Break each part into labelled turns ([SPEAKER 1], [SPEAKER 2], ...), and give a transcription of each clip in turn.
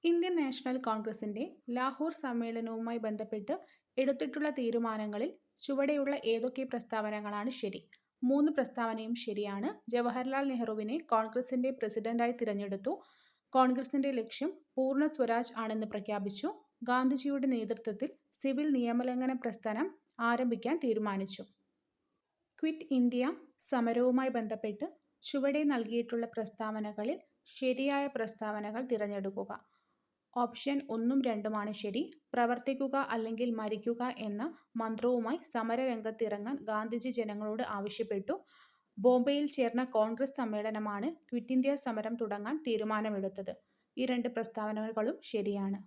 [SPEAKER 1] Indian national കോൺഗ്രസിന്റെ ലാഹോർ സമ്മേളനവുമായി ബന്ധപ്പെട്ട് എടുത്തിട്ടുള്ള തീരുമാനങ്ങളിൽ ചുവടെയുള്ള ഏതൊക്കെ പ്രസ്താവനകളാണ് ശരി? 3 പ്രസ്താവനയും ശരിയാണ്. ജവഹർലാൽ നെഹ്റുവിനെ കോൺഗ്രസിന്റെ പ്രസിഡന്റായി തിരഞ്ഞെടുത്തു. കോൺഗ്രസിന്റെ ലക്ഷ്യം പൂർണ്ണ സ്വരാജ് ആണെന്ന് പ്രഖ്യാപിച്ചു. ഗാന്ധിജിയുടെ നേതൃത്വത്തിൽ സിവിൽ നിയമലംഘന പ്രസ്ഥാനം ആരംഭിക്കാൻ തീരുമാനിച്ചു. ക്വിറ്റ് ഇന്ത്യ സമരവുമായി ബന്ധപ്പെട്ട് ചുവടെ നൽകിയിട്ടുള്ള പ്രസ്താവനകളിൽ ശരിയായ പ്രസ്താവനകൾ തിരഞ്ഞെടുക്കുക. ഓപ്ഷൻ 1ഉം 2ഉമാണ് ശരി. പ്രവർത്തിക്കുക അല്ലെങ്കിൽ മരിക്കുക എന്ന മന്ത്രവുമായി സമരരംഗത്തിറങ്ങാൻ ഗാന്ധിജി ജനങ്ങളോട് ആവശ്യപ്പെട്ടു. ബോംബെയിൽ ചേർന്ന കോൺഗ്രസ് സമ്മേളനമാണ് ക്വിറ്റ് ഇന്ത്യ സമരം തുടങ്ങാൻ തീരുമാനമെടുത്തത്. ഈ 2 പ്രസ്താവനകളും ശരിയാണ്.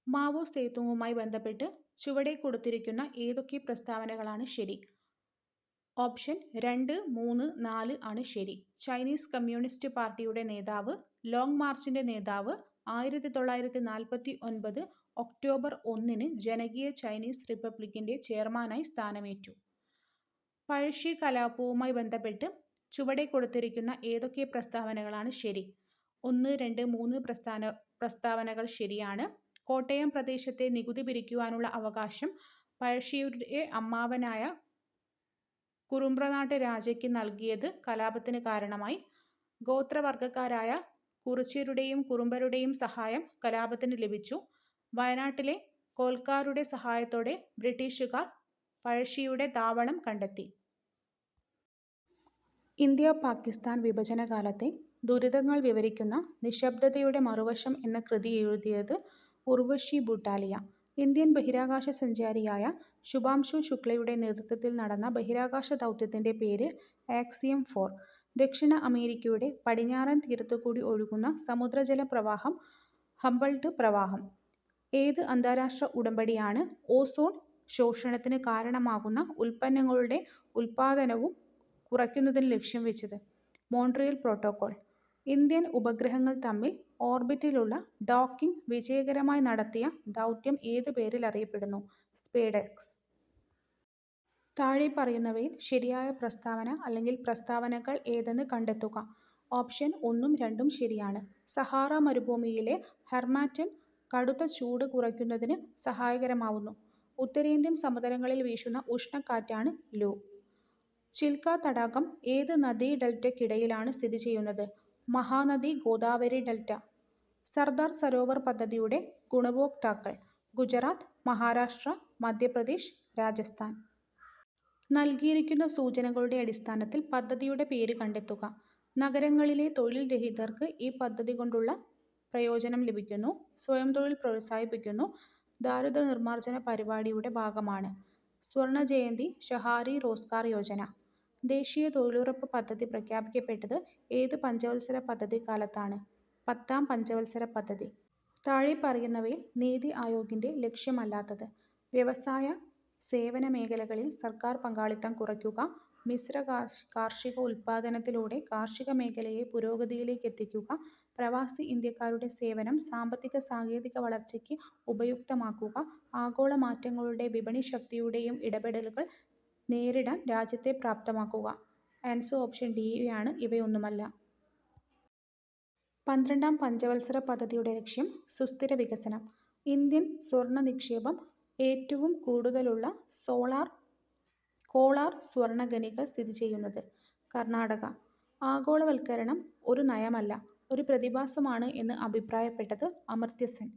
[SPEAKER 1] മാവോ സേതുങ്ങുമായി ബന്ധപ്പെട്ട് ചുവടെ കൊടുത്തിരിക്കുന്ന ഏതൊക്കെ പ്രസ്താവനകളാണ് ശരി? ഓപ്ഷൻ 2, 3, 4 ആണ് ശരി. ചൈനീസ് കമ്മ്യൂണിസ്റ്റ് പാർട്ടിയുടെ നേതാവ്, ലോങ് മാർച്ചിന്റെ നേതാവ് 1949 ഒക്ടോബർ 1 ജനകീയ ചൈനീസ് റിപ്പബ്ലിക്കിന്റെ ചെയർമാനായി സ്ഥാനമേറ്റു. പഴശ്ശി കലാപവുമായി ബന്ധപ്പെട്ട് ചുവടെ കൊടുത്തിരിക്കുന്ന ഏതൊക്കെ പ്രസ്താവനകളാണ് ശരി? 1, 2, 3 പ്രസ്താവനകൾ ശരിയാണ്. കോട്ടയം പ്രദേശത്തെ നികുതി പിരിക്കുവാനുള്ള അവകാശം പഴശ്ശിയുടെ അമ്മാവനായ കുറുമ്പ്രനാട്ട് രാജയ്ക്ക് നൽകിയത് കലാപത്തിന് കാരണമായി. ഗോത്രവർഗക്കാരായ കുറിച്യരുടെയും കുറുമ്പരുടെയും സഹായം കലാപത്തിന് ലഭിച്ചു. വയനാട്ടിലെ കോൽക്കാരുടെ സഹായത്തോടെ ബ്രിട്ടീഷുകാർ പഴശ്ശിയുടെ താവളം കണ്ടെത്തി. ഇന്ത്യ പാകിസ്ഥാൻ വിഭജനകാലത്തെ ദുരിതങ്ങൾ വിവരിക്കുന്ന നിശബ്ദതയുടെ മറുവശം എന്ന കൃതി എഴുതിയത് ഉർവശി ഭൂട്ടാലിയ. ഇന്ത്യൻ ബഹിരാകാശ സഞ്ചാരിയായ ശുഭാംശു ശുക്ലയുടെ നേതൃത്വത്തിൽ നടന്ന ബഹിരാകാശ ദൗത്യത്തിന്റെ പേര് ആക്സിയം 4. ദക്ഷിണ അമേരിക്കയുടെ പടിഞ്ഞാറൻ തീരത്തുകൂടി ഒഴുകുന്ന സമുദ്രജല പ്രവാഹം ഹംബൾട്ട് പ്രവാഹം. ഏത് അന്താരാഷ്ട്ര ഉടമ്പടിയാണ് ഓസോൺ ശോഷണത്തിന് കാരണമാകുന്ന ഉൽപ്പന്നങ്ങളുടെ ഉൽപാദനവും കുറയ്ക്കുന്നതിന് ലക്ഷ്യം വെച്ചത്? Montreal protocol. ഇന്ത്യൻ ഉപഗ്രഹങ്ങൾ തമ്മിൽ ഓർബിറ്റിലുള്ള ഡോക്കിംഗ് വിജയകരമായി നടത്തിയ ദൗത്യം ഏത് പേരിൽ അറിയപ്പെടുന്നു? സ്പേഡെക്സ്. താഴെ പറയുന്നവയിൽ ശരിയായ പ്രസ്താവന അല്ലെങ്കിൽ പ്രസ്താവനകൾ ഏതെന്ന് കണ്ടെത്തുക. ഓപ്ഷൻ 1ഉം 2ഉം ശരിയാണ്. സഹാറ മരുഭൂമിയിലെ ഹെർമാറ്റൻ കടുത്ത ചൂട് കുറയ്ക്കുന്നതിന് സഹായകരമാവുന്നു. ഉത്തരേന്ത്യൻ സമതലങ്ങളിൽ വീശുന്ന ഉഷ്ണക്കാറ്റാണ് ലൂ. ചിൽക്ക തടാകം ഏത് നദീ ഡെൽറ്റയ്ക്കിടയിലാണ് സ്ഥിതി ചെയ്യുന്നത്? മഹാനദി ഗോദാവരി ഡെൽറ്റ. സർദാർ സരോവർ പദ്ധതിയുടെ ഗുണഭോക്താക്കൾ? ഗുജറാത്ത്, മഹാരാഷ്ട്ര, മധ്യപ്രദേശ്, രാജസ്ഥാൻ. നൽകിയിരിക്കുന്ന സൂചനകളുടെ അടിസ്ഥാനത്തിൽ പദ്ധതിയുടെ പേര് കണ്ടെത്തുക. നഗരങ്ങളിലെ തൊഴിൽ രഹിതർക്ക് ഈ പദ്ധതി കൊണ്ടുള്ള പ്രയോജനം ലഭിക്കുന്നു. സ്വയം തൊഴിൽ പ്രോത്സാഹിപ്പിക്കുന്നു. ദാരിദ്ര്യ നിർമ്മാർജ്ജന പരിപാടിയുടെ ഭാഗമാണ്. സ്വർണ ജയന്തി ഷഹാരി റോസ്ഗാർ യോജന. ദേശീയ തൊഴിലുറപ്പ് പദ്ധതി പ്രഖ്യാപിക്കപ്പെട്ടത് ഏത് പഞ്ചവത്സര പദ്ധതി കാലത്താണ്? 10ാം പഞ്ചവത്സര പദ്ധതി. താഴെ പറയുന്നവയിൽ നീതി ആയോഗിന്റെ ലക്ഷ്യമല്ലാത്തത്? വ്യവസായ സേവന മേഖലകളിൽ സർക്കാർ പങ്കാളിത്തം കുറയ്ക്കുക. മിശ്ര കാർഷിക ഉൽപാദനത്തിലൂടെ കാർഷിക മേഖലയെ പുരോഗതിയിലേക്ക് എത്തിക്കുക. പ്രവാസി ഇന്ത്യക്കാരുടെ സേവനം സാമ്പത്തിക സാങ്കേതിക വളർച്ചയ്ക്ക് ഉപയുക്തമാക്കുക. ആഗോള മാറ്റങ്ങളുടെ വിപണി ശക്തിയുടെയും ഇടപെടലുകൾ നേരിടാൻ രാജ്യത്തെ പ്രാപ്തമാക്കുക. ആൻസർ ഓപ്ഷൻ ഡി ആണ്. ഇവയൊന്നുമല്ല. 12ാം പഞ്ചവത്സര പദ്ധതിയുടെ ലക്ഷ്യം സുസ്ഥിര വികസനം. ഇന്ത്യൻ സ്വർണ നിക്ഷേപം ഏറ്റവും കൂടുതലുള്ള കോളാർ സ്വർണ ഖനികൾ സ്ഥിതി ചെയ്യുന്നത്? കർണാടക. ആഗോളവൽക്കരണം ഒരു നയമല്ല, ഒരു പ്രതിഭാസമാണ് എന്ന് അഭിപ്രായപ്പെട്ടത് അമർത്യ സെൻ.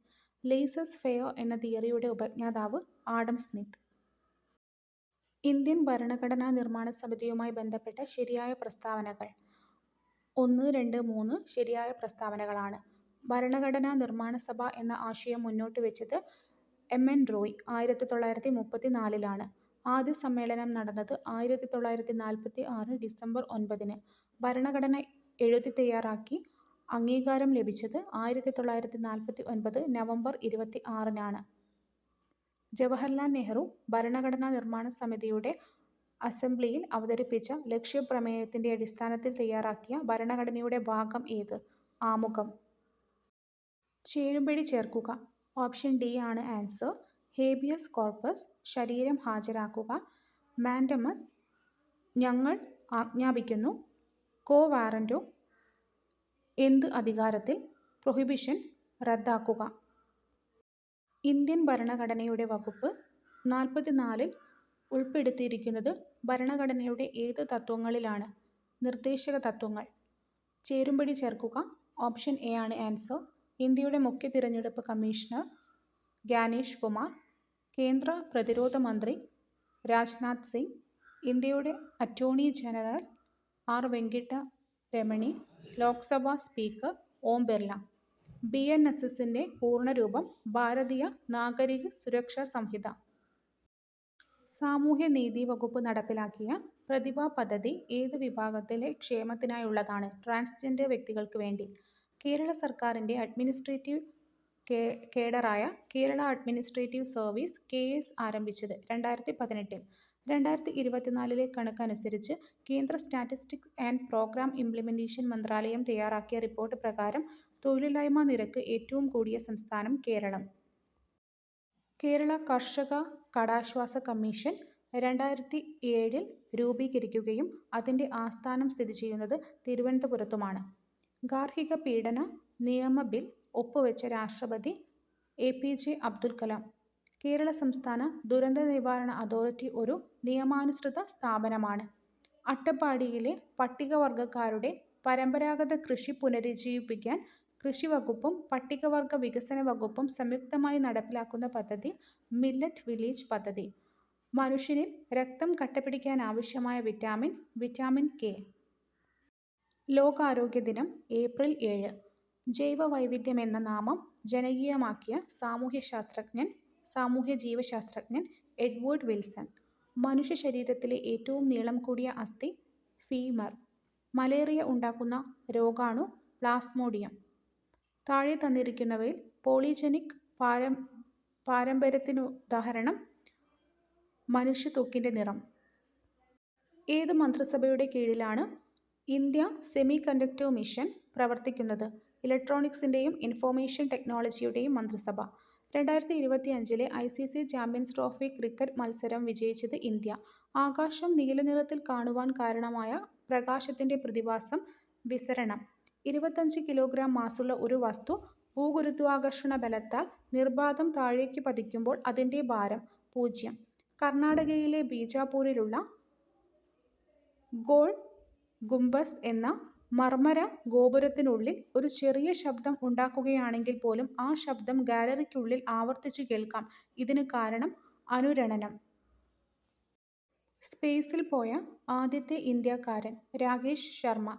[SPEAKER 1] ലേസസ് ഫെയർ എന്ന തിയറിയുടെ ഉപജ്ഞാതാവ് ആഡം സ്മിത്ത്. ഇന്ത്യൻ ഭരണഘടനാ നിർമ്മാണ സമിതിയുമായി ബന്ധപ്പെട്ട ശരിയായ പ്രസ്താവനകൾ? 1, 2, 3 ശരിയായ പ്രസ്താവനകളാണ്. ഭരണഘടനാ നിർമ്മാണ സഭ എന്ന ആശയം മുന്നോട്ട് വെച്ചത് എം.എൻ. റോയ് 1934 ആദ്യ സമ്മേളനം നടന്നത് 1946 ഡിസംബർ 9. ഭരണഘടന എഴുതി തയ്യാറാക്കി അംഗീകാരം ലഭിച്ചത് 1949 നവംബർ 26. ജവഹർലാൽ നെഹ്റു ഭരണഘടനാ നിർമ്മാണ സമിതിയുടെ അസംബ്ലിയിൽ അവതരിപ്പിച്ച ലക്ഷ്യപ്രമേയത്തിന്റെ അടിസ്ഥാനത്തിൽ തയ്യാറാക്കിയ ഭരണഘടനയുടെ ഭാഗം ഏത്? ആമുഖം. ചേരുംപടി ചേർക്കുക. ഓപ്ഷൻ ഡി ആണ് ആൻസർ. ഹേബിയസ് കോർപ്പസ് ശരീരം ഹാജരാക്കുക. മാൻഡമസ് ഞങ്ങൾ ആജ്ഞാപിക്കുന്നു. കോ വാറന്റോ എന്ത് അധികാരത്തിൽ? പ്രൊഹിബിഷൻ റദ്ദാക്കുക. ഇന്ത്യൻ ഭരണഘടനയുടെ വകുപ്പ് 44-ൽ ഉൾപ്പെടുത്തിയിരിക്കുന്നത് ഭരണഘടനയുടെ ഏത് തത്വങ്ങളിലാണ്? നിർദ്ദേശക തത്വങ്ങൾ. ചേരുംപടി ചേർക്കുക. ഓപ്ഷൻ എ ആണ് ആൻസർ. ഇന്ത്യയുടെ മുഖ്യ തിരഞ്ഞെടുപ്പ് കമ്മീഷണർ ഗ്യാനേഷ് കുമാർ. കേന്ദ്ര പ്രതിരോധ മന്ത്രി രാജ്നാഥ് സിംഗ്. ഇന്ത്യയുടെ attorney general R Venkata Ramani. Lok Sabha speaker Om Birla. BNSSന്റെ പൂർണ്ണരൂപം ഭാരതീയ നാഗരിക സുരക്ഷാ സംഹിത. സാമൂഹ്യനീതി വകുപ്പ് നടപ്പിലാക്കിയ പ്രതിഭ പദ്ധതി ഏത് വിഭാഗത്തിലെ ക്ഷേമത്തിനായുള്ളതാണ്? ട്രാൻസ്ജെൻഡർ വ്യക്തികൾക്ക് വേണ്ടി. കേരള സർക്കാരിൻ്റെ അഡ്മിനിസ്ട്രേറ്റീവ് കേഡറായ കേരള അഡ്മിനിസ്ട്രേറ്റീവ് സർവീസ് KS ആരംഭിച്ചത് 2018. 2024 കണക്കനുസരിച്ച് കേന്ദ്ര സ്റ്റാറ്റിസ്റ്റിക്സ് ആൻഡ് പ്രോഗ്രാം ഇംപ്ലിമെന്റേഷൻ മന്ത്രാലയം തയ്യാറാക്കിയ റിപ്പോർട്ട് പ്രകാരം തൊഴിലില്ലായ്മ നിരക്ക് ഏറ്റവും കൂടിയ സംസ്ഥാനം കേരളം. കേരള കർഷക കടാശ്വാസ കമ്മീഷൻ 2007 രൂപീകരിക്കുകയും അതിൻ്റെ ആസ്ഥാനം സ്ഥിതി ചെയ്യുന്നത് തിരുവനന്തപുരത്തുമാണ്. ഗാർഹിക പീഡന നിയമ ബിൽ ഒപ്പുവെച്ച രാഷ്ട്രപതി APJ അബ്ദുൽ കലാം. കേരള സംസ്ഥാന ദുരന്ത നിവാരണ അതോറിറ്റി ഒരു നിയമാനുസൃത സ്ഥാപനമാണ്. അട്ടപ്പാടിയിലെ പട്ടികവർഗക്കാരുടെ പരമ്പരാഗത കൃഷി പുനരുജ്ജീവിപ്പിക്കാൻ കൃഷി വകുപ്പും പട്ടികവർഗ വികസന വകുപ്പും സംയുക്തമായി നടപ്പിലാക്കുന്ന പദ്ധതി മില്ലറ്റ് വില്ലേജ് പദ്ധതി. മനുഷ്യനിൽ രക്തം കട്ടപിടിക്കാനാവശ്യമായ വിറ്റാമിൻ K. ലോകാരോഗ്യ ദിനം ഏപ്രിൽ 7. ജൈവ വൈവിധ്യം എന്ന നാമം ജനകീയമാക്കിയ സാമൂഹ്യ ജീവശാസ്ത്രജ്ഞൻ എഡ്വേർഡ് വിൽസൺ. മനുഷ്യ ശരീരത്തിലെ ഏറ്റവും നീളം കൂടിയ അസ്ഥി ഫീമർ. മലേറിയ ഉണ്ടാക്കുന്ന രോഗാണു പ്ലാസ്മോഡിയം. താഴെ തന്നിരിക്കുന്നവയിൽ പോളിജനിക് പാരമ്പര്യത്തിനുദാഹരണം മനുഷ്യ ത്വക്കിൻ്റെ നിറം. ഏത് മന്ത്രിസഭയുടെ കീഴിലാണ് ഇന്ത്യ സെമി കണ്ടക്ടർ മിഷൻ പ്രവർത്തിക്കുന്നത്? ഇലക്ട്രോണിക്സിൻ്റെയും ഇൻഫർമേഷൻ ടെക്നോളജിയുടെയും മന്ത്രിസഭ. 2025 ICC ചാമ്പ്യൻസ് ട്രോഫി ക്രിക്കറ്റ് മത്സരം വിജയിച്ചത് ഇന്ത്യ. ആകാശം നീലനിറത്തിൽ കാണുവാൻ കാരണമായ പ്രകാശത്തിൻ്റെ പ്രതിഭാസം വിസരണം. 25 കിലോഗ്രാം മാസ്സുള്ള ഒരു വസ്തു ഭൂഗുരുത്വാകർഷണ ബലത്താൽ നിർബാധം താഴേക്ക് പതിക്കുമ്പോൾ അതിൻ്റെ ഭാരം 0. കർണാടകയിലെ ബീജാപൂരിലുള്ള ഗോൾ ഗുംബസ് എന്ന മർമര ഗോപുരത്തിനുള്ളിൽ ഒരു ചെറിയ ശബ്ദം ഉണ്ടാക്കുകയാണെങ്കിൽ പോലും ആ ശബ്ദം ഗാലറിക്കുള്ളിൽ ആവർത്തിച്ചു കേൾക്കാം. ഇതിന് കാരണം അനുരണനം. സ്പേസിൽ പോയ ആദ്യത്തെ ഇന്ത്യക്കാരൻ രാകേഷ് ശർമ്മ.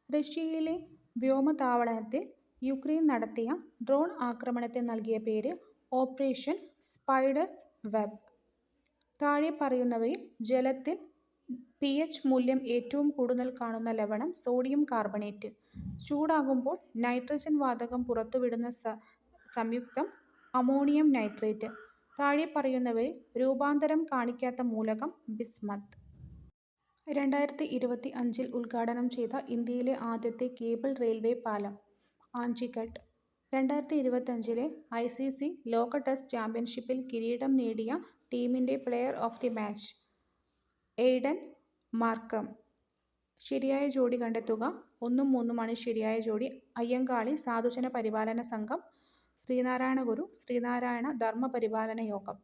[SPEAKER 1] റഷ്യയിലെ വ്യോമതാവളത്തിൽ യുക്രൈൻ നടത്തിയ ഡ്രോൺ ആക്രമണത്തിന് നൽകിയ പേര് ഓപ്പറേഷൻ സ്പൈഡേഴ്സ് വെബ്. താഴെ പറയുന്നവയിൽ ജലത്തിൽ pH മൂല്യം ഏറ്റവും കൂടുതൽ കാണുന്ന ലവണം സോഡിയം കാർബണേറ്റ്. ചൂടാകുമ്പോൾ നൈട്രജൻ വാതകം പുറത്തുവിടുന്ന സംയുക്തം അമോണിയം നൈട്രേറ്റ്. താഴെ പറയുന്നവയിൽ രൂപാന്തരം കാണിക്കാത്ത മൂലകം ബിസ്മത്ത്. 2025 ഉദ്ഘാടനം ചെയ്ത ഇന്ത്യയിലെ ആദ്യത്തെ കേബിൾ റെയിൽവേ പാലം ആഞ്ചിക്കട്ട്. 2025 ICC ലോക ടെസ്റ്റ് ചാമ്പ്യൻഷിപ്പിൽ കിരീടം നേടിയ ടീമിൻ്റെ player of the match Aiden Markram. ശരിയായ ജോഡി കണ്ടെത്തുക. 1 ഉം 3 ആണ് ശരിയായ ജോഡി. അയ്യങ്കാളി സാധുജന പരിപാലന സംഘം. ശ്രീനാരായണ ഗുരു ശ്രീനാരായണ ധർമ്മ പരിപാലന യോഗം.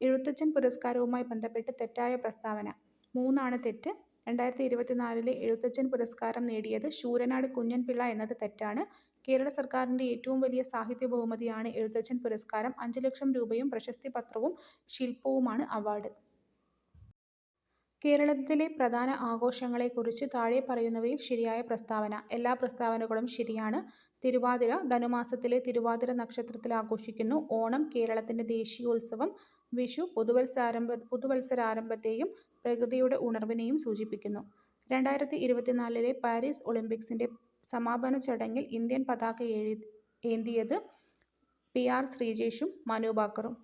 [SPEAKER 1] എഴുത്തച്ഛൻ പുരസ്കാരവുമായി ബന്ധപ്പെട്ട് തെറ്റായ പ്രസ്താവന. 3 ആണ് തെറ്റ്. 2024 എഴുത്തച്ഛൻ പുരസ്കാരം നേടിയത് ശൂരനാട് കുഞ്ഞൻപിള്ള എന്നത് തെറ്റാണ്. കേരള സർക്കാരിൻ്റെ ഏറ്റവും വലിയ സാഹിത്യ ബഹുമതിയാണ് എഴുത്തച്ഛൻ പുരസ്കാരം. 5 ലക്ഷം രൂപയും പ്രശസ്തി പത്രവും ശില്പവുമാണ് അവാർഡ്. കേരളത്തിലെ പ്രധാന ആഘോഷങ്ങളെക്കുറിച്ച് താഴെ പറയുന്നവയിൽ ശരിയായ പ്രസ്താവന. എല്ലാ പ്രസ്താവനകളും ശരിയാണ്. തിരുവാതിര ധനുമാസത്തിലെ തിരുവാതിര നക്ഷത്രത്തിൽ ആഘോഷിക്കുന്നു. ഓണം കേരളത്തിൻ്റെ ദേശീയോത്സവം. വിഷു പുതുവത്സരാരംഭത്തെയും പ്രകൃതിയുടെ ഉണർവിനെയും സൂചിപ്പിക്കുന്നു. 2024 പാരീസ് ഒളിമ്പിക്സിൻ്റെ സമാപന ചടങ്ങിൽ ഇന്ത്യൻ പതാക ഏന്തിയത് PR ശ്രീജേഷും മനു ഭാക്കറും.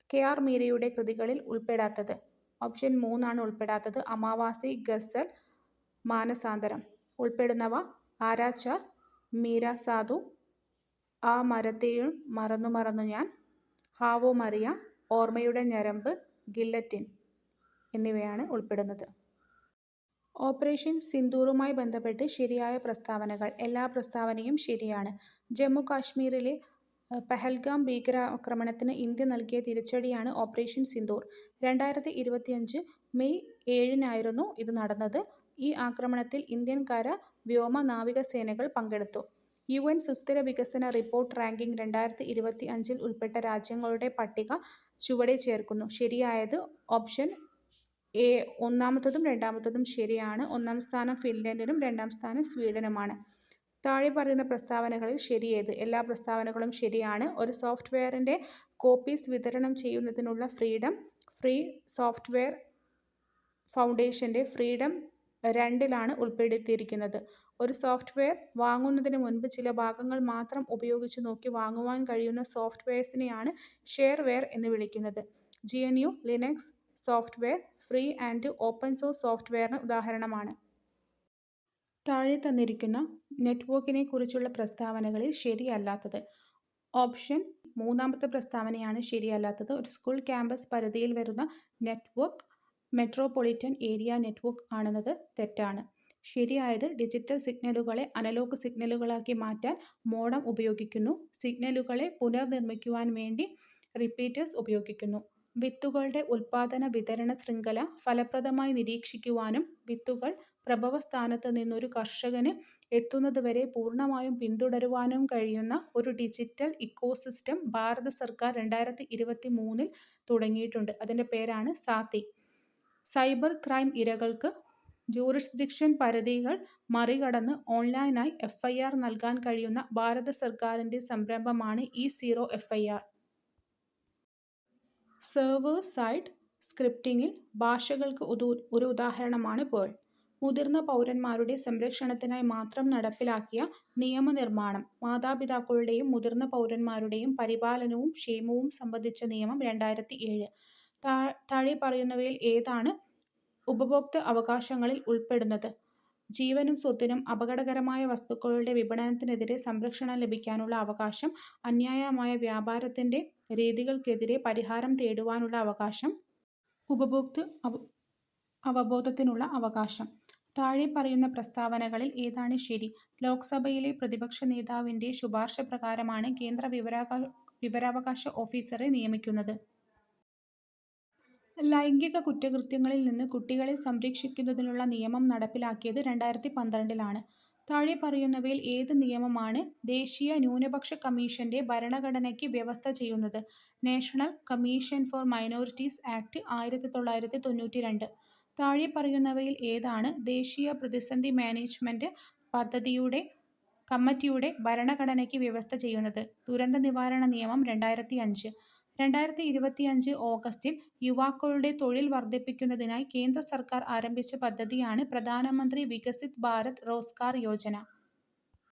[SPEAKER 1] KR മീരയുടെ കൃതികളിൽ ഉൾപ്പെടാത്തത്. ഓപ്ഷൻ 3 ആണ് ഉൾപ്പെടാത്തത്. അമാവാസി, ഗസൽ, മാനസാന്തരം. ഉൾപ്പെടുന്നവ ആരാച്ചാർ, മീര സാധു, ആ മരത്തെയും മറന്നു മറന്നു ഞാൻ, ഹാവോ മറിയ, ഓർമ്മയുടെ ഞരമ്പ്, ഗില്ലറ്റിൻ എന്നിവയാണ് ഉൾപ്പെടുന്നത്. ഓപ്പറേഷൻ സിന്ദൂറുമായി ബന്ധപ്പെട്ട് ശരിയായ പ്രസ്താവനകൾ. എല്ലാ പ്രസ്താവനയും ശരിയാണ്. ജമ്മു കാശ്മീരിലെ പഹൽഗാം ഭീകരാക്രമണത്തിന് ഇന്ത്യ നൽകിയ തിരിച്ചടിയാണ് ഓപ്പറേഷൻ സിന്ദൂർ. 2025 മെയ് 7-നായിരുന്നു ഇത് നടന്നത്. ഈ ആക്രമണത്തിൽ ഇന്ത്യൻ കര, വ്യോമ, നാവിക സേനകൾ പങ്കെടുത്തു. UN സുസ്ഥിര വികസന റിപ്പോർട്ട് റാങ്കിംഗ് 2025 ഉൾപ്പെട്ട രാജ്യങ്ങളുടെ പട്ടിക ചുവടെ ചേർക്കുന്നു. ശരിയായത് ഓപ്ഷൻ എ. ഒന്നാമത്തതും രണ്ടാമത്തതും ശരിയാണ്. ഒന്നാം സ്ഥാനം ഫിൻലൻഡിനും രണ്ടാം സ്ഥാനം സ്വീഡനുമാണ്. താഴെ പറയുന്ന പ്രസ്താവനകളിൽ ശരിയേത്? എല്ലാ പ്രസ്താവനകളും ശരിയാണ്. ഒരു സോഫ്റ്റ്വെയറിൻ്റെ കോപ്പീസ് വിതരണം ചെയ്യുന്നതിനുള്ള ഫ്രീഡം ഫ്രീ സോഫ്റ്റ്വെയർ ഫൗണ്ടേഷൻ്റെ ഫ്രീഡം 2-ലാണ് ഉൾപ്പെടുത്തിയിരിക്കുന്നത്. ഒരു സോഫ്റ്റ്വെയർ വാങ്ങുന്നതിന് മുൻപ് ചില ഭാഗങ്ങൾ മാത്രം ഉപയോഗിച്ചു നോക്കി വാങ്ങുവാൻ കഴിയുന്ന സോഫ്റ്റ്വെയർസിനെയാണ് ഷെയർവെയർ എന്ന് വിളിക്കുന്നത്. GNU Linux software free and open source സോഫ്റ്റ്വെയറിന് ഉദാഹരണമാണ്. താഴെ തന്നിരിക്കുന്ന നെറ്റ്വർക്കിനെ കുറിച്ചുള്ള പ്രസ്താവനകളിൽ ശരിയല്ലാത്തത്. ഓപ്ഷൻ മൂന്നാമത്തെ പ്രസ്താവനയാണ് ശരിയല്ലാത്തത്. ഒരു സ്കൂൾ ക്യാമ്പസ് പരിധിയിൽ വരുന്ന നെറ്റ്വർക്ക് മെട്രോപൊളിറ്റൻ ഏരിയ നെറ്റ്വർക്ക് ആണെന്നത് തെറ്റാണ്. ശരിയായത് ഡിജിറ്റൽ സിഗ്നലുകളെ അനലോഗ് സിഗ്നലുകളാക്കി മാറ്റാൻ മോഡം ഉപയോഗിക്കുന്നു. സിഗ്നലുകളെ പുനർനിർമ്മിക്കുവാൻ വേണ്ടി റിപ്പീറ്റേഴ്സ് ഉപയോഗിക്കുന്നു. വിത്തുകളുടെ ഉൽപാദന വിതരണ ശൃംഖല ഫലപ്രദമായി നിരീക്ഷിക്കുവാനും വിത്തുകൾ പ്രഭവസ്ഥാനത്ത് നിന്നൊരു കർഷകന് എത്തുന്നതുവരെ പൂർണ്ണമായും പിന്തുടരുവാനും കഴിയുന്ന ഒരു ഡിജിറ്റൽ ഇക്കോസിസ്റ്റം ഭാരത സർക്കാർ 2023 തുടങ്ങിയിട്ടുണ്ട്. അതിൻ്റെ പേരാണ് സാത്തി. സൈബർ ക്രൈം ഇരകൾക്ക് ജൂറിസ്ഡിക്ഷൻ പരിധികൾ മറികടന്ന് ഓൺലൈനായി FIR നൽകാൻ കഴിയുന്ന ഭാരത സർക്കാരിൻ്റെ സംരംഭമാണ് E0 FIR. സെർവർ സൈഡ് സ്ക്രിപ്റ്റിംഗിൽ ഭാഷകൾക്ക് ഒരു ഉദാഹരണമാണ് പേൾ. മുതിർന്ന പൗരന്മാരുടെ സംരക്ഷണത്തിനായി മാത്രം നടപ്പിലാക്കിയ നിയമനിർമ്മാണം. മാതാപിതാക്കളുടെയും മുതിർന്ന പൗരന്മാരുടെയും പരിപാലനവും ക്ഷേമവും സംബന്ധിച്ച നിയമം 2007. താഴെ പറയുന്നവയിൽ ഏതാണ് ഉപഭോക്തൃ അവകാശങ്ങളിൽ ഉൾപ്പെടുന്നത്? ജീവനും സ്വത്തിനും അപകടകരമായ വസ്തുക്കളുടെ വിപണനത്തിനെതിരെ സംരക്ഷണം ലഭിക്കാനുള്ള അവകാശം, അന്യായമായ വ്യാപാരത്തിൻ്റെ രീതികൾക്കെതിരെ പരിഹാരം തേടുവാനുള്ള അവകാശം, ഉപഭോക്തൃ അവബോധത്തിനുള്ള അവകാശം. താഴെ പറയുന്ന പ്രസ്താവനകളിൽ ഏതാണ് ശരി? ലോക്സഭയിലെ പ്രതിപക്ഷ നേതാവിൻ്റെ ശുപാർശ പ്രകാരമാണ് കേന്ദ്ര വിവരാവകാശ ഓഫീസറെ നിയമിക്കുന്നത്. ലൈംഗിക കുറ്റകൃത്യങ്ങളിൽ നിന്ന് കുട്ടികളെ സംരക്ഷിക്കുന്നതിനുള്ള നിയമം നടപ്പിലാക്കിയത് 2012-ലാണ്. താഴെ പറയുന്നവയിൽ ഏത് നിയമമാണ് ദേശീയ ന്യൂനപക്ഷ കമ്മീഷൻ്റെ ഭരണഘടനയ്ക്ക് വ്യവസ്ഥ ചെയ്യുന്നത്? National commission for minorities act 1992. താഴെ പറയുന്നവയിൽ ഏതാണ് ദേശീയ പ്രതിസന്ധി മാനേജ്മെൻറ്റ് കമ്മിറ്റിയുടെ ഭരണഘടനയ്ക്ക് വ്യവസ്ഥ ചെയ്യുന്നത്? ദുരന്ത നിവാരണ നിയമം 2005. 2025 ഓഗസ്റ്റിൽ യുവാക്കളുടെ തൊഴിൽ വർദ്ധിപ്പിക്കുന്നതിനായി കേന്ദ്ര സർക്കാർ ആരംഭിച്ച പദ്ധതിയാണ് പ്രധാനമന്ത്രി വികസിത് ഭാരത് റോസ്ഗാർ യോജന.